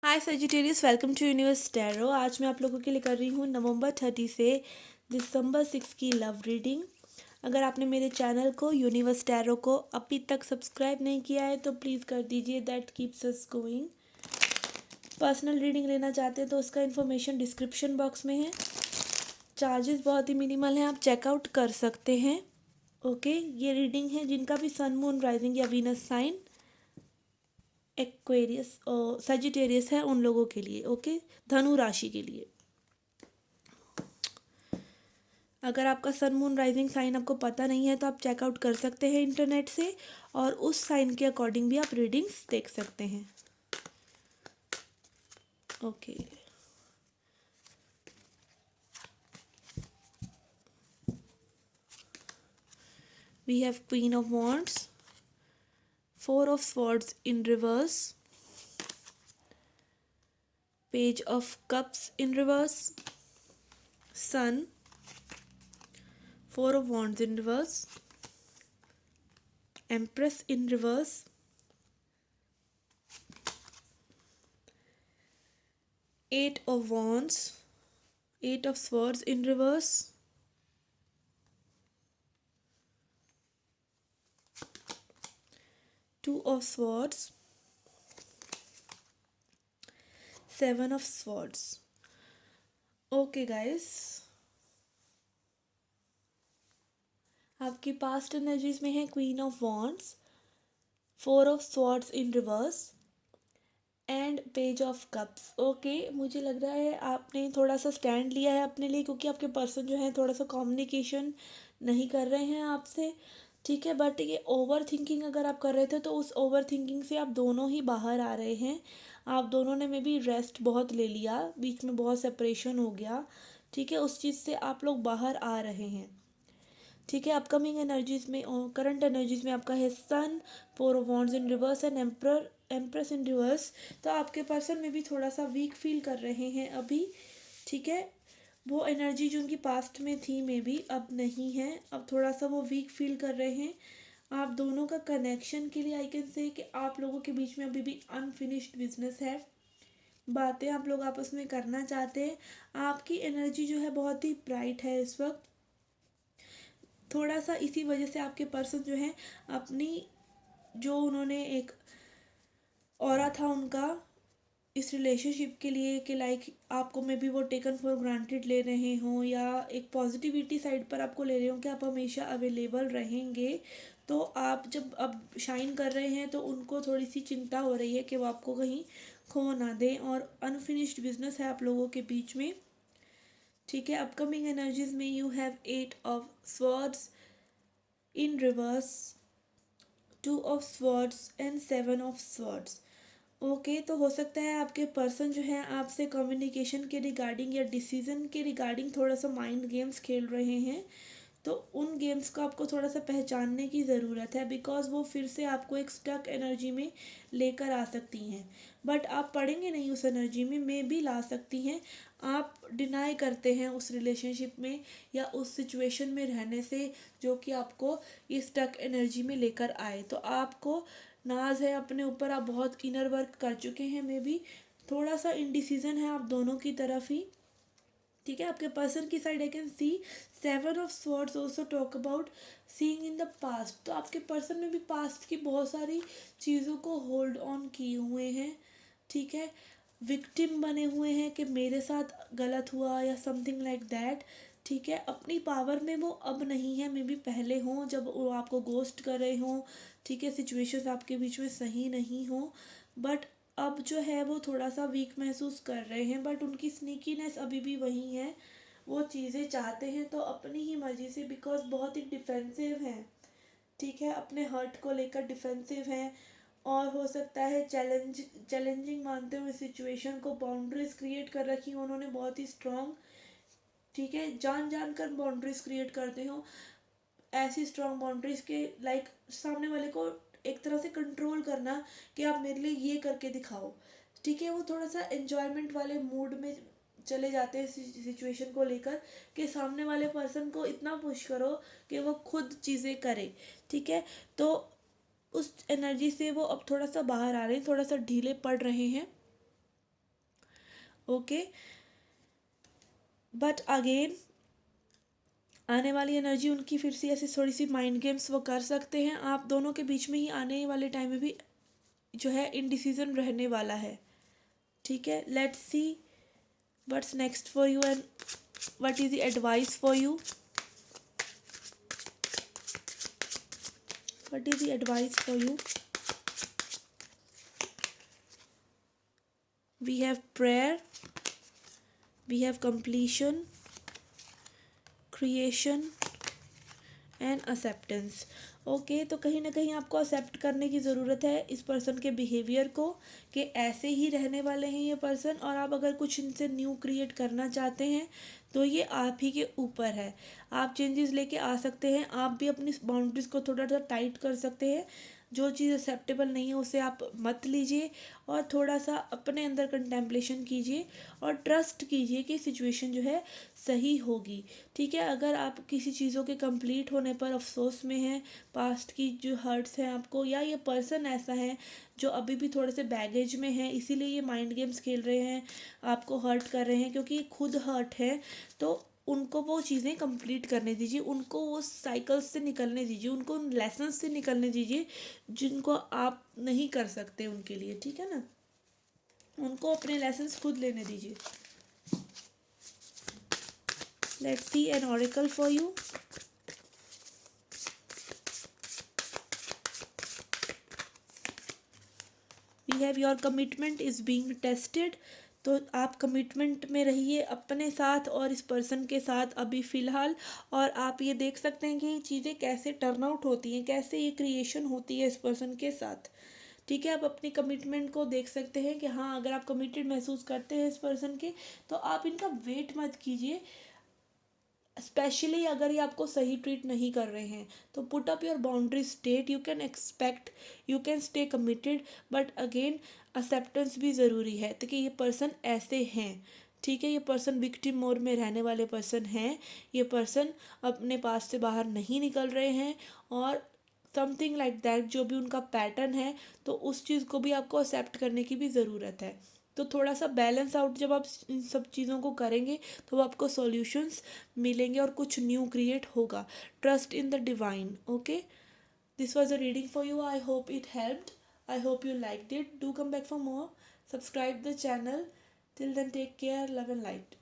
Hi Sagittarius, welcome to universe tarot. आज मैं आप लोगों के लिए कर रही हूँ नवंबर 30 से दिसंबर 6 की लव रीडिंग। अगर आपने मेरे चैनल को यूनिवर्स टैरो को अभी तक सब्सक्राइब नहीं किया है तो प्लीज़ कर दीजिए, that keeps us going. Personal reading लेना चाहते हैं तो उसका इन्फॉर्मेशन डिस्क्रिप्शन बॉक्स में है। चार्जेस बहुत ही मिनिमल हैं, आप चेकआउट कर सकते हैं। ओके, ये रीडिंग है जिनका भी सन मून राइजिंग या वीनस साइन एक्वेरियस और सजिटेरियस है उन लोगों के लिए। ओके, धनु राशि के लिए। अगर आपका सन मून राइजिंग साइन आपको पता नहीं है तो आप चेकआउट कर सकते हैं इंटरनेट से, और उस साइन के अकॉर्डिंग भी आप रीडिंग्स देख सकते हैं। Okay, we have queen of wands, four of swords in reverse, page of cups in reverse, sun, four of wands in reverse, empress in reverse, eight of wands, eight of swords in reverse, two of swords, seven of swords. Okay guys, आपकी past energies में है queen of wands, four of swords in reverse and page of cups. Okay, मुझे लग रहा है आपने थोड़ा सा स्टैंड लिया है अपने लिए, क्योंकि आपके पर्सन जो है थोड़ा सा कम्युनिकेशन नहीं कर रहे हैं आपसे। ठीक है, बट ये ओवर थिंकिंग अगर आप कर रहे थे तो उस ओवर थिंकिंग से आप दोनों ही बाहर आ रहे हैं। आप दोनों ने में भी रेस्ट बहुत ले लिया, बीच में बहुत सेपरेशन हो गया। ठीक है, उस चीज़ से आप लोग बाहर आ रहे हैं। ठीक है, अपकमिंग एनर्जीज में करंट एनर्जीज में आपका है sun, four of wands in reverse and empress in reverse. तो आपके पर्सन में भी थोड़ा सा वीक फील कर रहे हैं अभी। ठीक है, वो एनर्जी जो उनकी पास्ट में थी में भी अब नहीं है, अब थोड़ा सा वो वीक फील कर रहे हैं। आप दोनों का कनेक्शन के लिए आई कैन से कि आप लोगों के बीच में अभी भी अनफिनिश्ड बिजनेस है, बातें आप लोग आपस में करना चाहते हैं। आपकी एनर्जी जो है बहुत ही ब्राइट है इस वक्त। थोड़ा सा इसी वजह से आपके पर्सन जो है अपनी, जो उन्होंने एक ऑरा था उनका इस रिलेशनशिप के लिए कि लाइक आपको मे बी वो टेकन फॉर ग्रांटेड ले रहे हों, या एक पॉजिटिविटी साइड पर आपको ले रहे हों कि आप हमेशा अवेलेबल रहेंगे। तो आप जब अब शाइन कर रहे हैं तो उनको थोड़ी सी चिंता हो रही है कि वो आपको कहीं खो ना दें, और अनफिनिश्ड बिजनेस है आप लोगों के बीच में। ठीक है, अपकमिंग एनर्जीज में you have eight of swords in reverse, two of swords and seven of swords. Okay, तो हो सकता है आपके पर्सन जो है आपसे कम्युनिकेशन के रिगार्डिंग या डिसीजन के रिगार्डिंग थोड़ा सा माइंड गेम्स खेल रहे हैं। तो उन गेम्स को आपको थोड़ा सा पहचानने की ज़रूरत है, बिकॉज वो फिर से आपको एक स्टक एनर्जी में लेकर आ सकती हैं। बट आप पढ़ेंगे नहीं उस एनर्जी में भी ला सकती हैं। आप डिनाई करते हैं उस रिलेशनशिप में या उस सिचुएशन में रहने से जो कि आपको इस स्टक एनर्जी में लेकर आए। तो आपको नाज है अपने ऊपर, आप बहुत इनर वर्क कर चुके हैं, मे बी थोड़ा सा इनडिसीजन है आप दोनों की तरफ ही। ठीक है, आपके पर्सन की side I can see seven of swords also talk about seeing in the past. तो आपके पर्सन में भी पास्ट की बहुत सारी चीज़ों को होल्ड ऑन किए हुए हैं। ठीक है, विक्टिम बने हुए हैं कि मेरे साथ गलत हुआ या समथिंग लाइक दैट। ठीक है, अपनी पावर में वो अब नहीं है, मे बी पहले हों जब वो आपको गोस्ट कर रहे हों। ठीक है, सिचुएशंस आपके बीच में सही नहीं हो, बट अब जो है वो थोड़ा सा वीक महसूस कर रहे हैं। बट उनकी स्नीकीनेस अभी भी वही है, वो चीज़ें चाहते हैं तो अपनी ही मर्जी से, बिकॉज बहुत ही डिफेंसिव हैं। ठीक है, अपने हर्ट को लेकर डिफेंसिव हैं, और हो सकता है चैलेंजिंग मानते हुए सिचुएशन को बाउंड्रीज क्रिएट कर रखी हो उन्होंने बहुत ही स्ट्रॉन्ग। ठीक है, जान जान कर बाउंड्रीज क्रिएट करते हो, ऐसी स्ट्रॉन्ग बाउंड्रीज के लाइक सामने वाले को एक तरह से कंट्रोल करना कि आप मेरे लिए ये करके दिखाओ। ठीक है, वो थोड़ा सा एंजॉयमेंट वाले मूड में चले जाते हैं सिचुएशन को लेकर कि सामने वाले पर्सन को इतना पुश करो कि वो खुद चीज़ें करे। ठीक है, तो उस एनर्जी से वो अब थोड़ा सा बाहर आ रहे हैं, थोड़ा सा ढीले पड़ रहे हैं। ओके, बट अगेन आने वाली एनर्जी उनकी फिर से ऐसी थोड़ी सी माइंड गेम्स वो कर सकते हैं, आप दोनों के बीच में ही आने वाले टाइम में भी जो है इनडिसीजन रहने वाला है। ठीक है, let's see what's next for you and what is the advice for you. What is the advice for you? We have prayer, we have completion, creation and acceptance. Okay, तो कहीं ना कहीं आपको एक्सेप्ट करने की ज़रूरत है इस पर्सन के बिहेवियर को, कि ऐसे ही रहने वाले हैं ये पर्सन, और आप अगर कुछ इनसे न्यू क्रिएट करना चाहते हैं तो ये आप ही के ऊपर है। आप चेंजेस लेके आ सकते हैं, आप भी अपनी बाउंड्रीज़ को थोड़ा सा टाइट कर सकते हैं। जो चीज़ एक्सेप्टेबल नहीं है उसे आप मत लीजिए, और थोड़ा सा अपने अंदर कंटेम्पलेशन कीजिए और ट्रस्ट कीजिए कि सिचुएशन जो है सही होगी। ठीक है, अगर आप किसी चीज़ों के कंप्लीट होने पर अफसोस में हैं, पास्ट की जो हर्ट्स हैं आपको, या ये पर्सन ऐसा है जो अभी भी थोड़े से बैगेज में है, इसीलिए ये माइंड गेम्स खेल रहे हैं, आपको हर्ट कर रहे हैं, क्योंकि खुद हर्ट है, तो उनको वो चीज़ें कंप्लीट करने दीजिए, उनको वो साइकिल्स से निकलने दीजिए, उनको उन लेसन्स से निकलने दीजिए जिनको आप नहीं कर सकते उनके लिए। ठीक है ना, उनको अपने लेसन्स खुद लेने दीजिए। Let's see an oracle for you. We have your commitment is being tested. तो आप कमिटमेंट में रहिए अपने साथ और इस पर्सन के साथ अभी फ़िलहाल, और आप ये देख सकते हैं कि ये चीज़ें कैसे टर्न आउट होती हैं, कैसे ये क्रिएशन होती है इस पर्सन के साथ। ठीक है, आप अपनी कमिटमेंट को देख सकते हैं कि हाँ, अगर आप कमिटेड महसूस करते हैं इस पर्सन के, तो आप इनका वेट मत कीजिए, स्पेशली अगर ये आपको सही ट्रीट नहीं कर रहे हैं। तो put up your boundary state, you can expect, you can stay committed, but again acceptance भी ज़रूरी है, तो कि ये पर्सन ऐसे हैं। ठीक है, ये पर्सन विक्टिम मोड में रहने वाले पर्सन हैं, ये पर्सन अपने पास से बाहर नहीं निकल रहे हैं, और समथिंग लाइक दैट, जो भी उनका पैटर्न है, तो उस चीज़ को भी आपको एक्सेप्ट करने की भी ज़रूरत है। तो थोड़ा सा बैलेंस आउट जब आप इन सब चीज़ों को करेंगे तो आपको सॉल्यूशंस मिलेंगे और कुछ न्यू क्रिएट होगा। Trust in the divine. Okay, this was a reading for you, I hope it helped, I hope you liked it. Do come back for more, subscribe the channel. Till then, take care, love and light.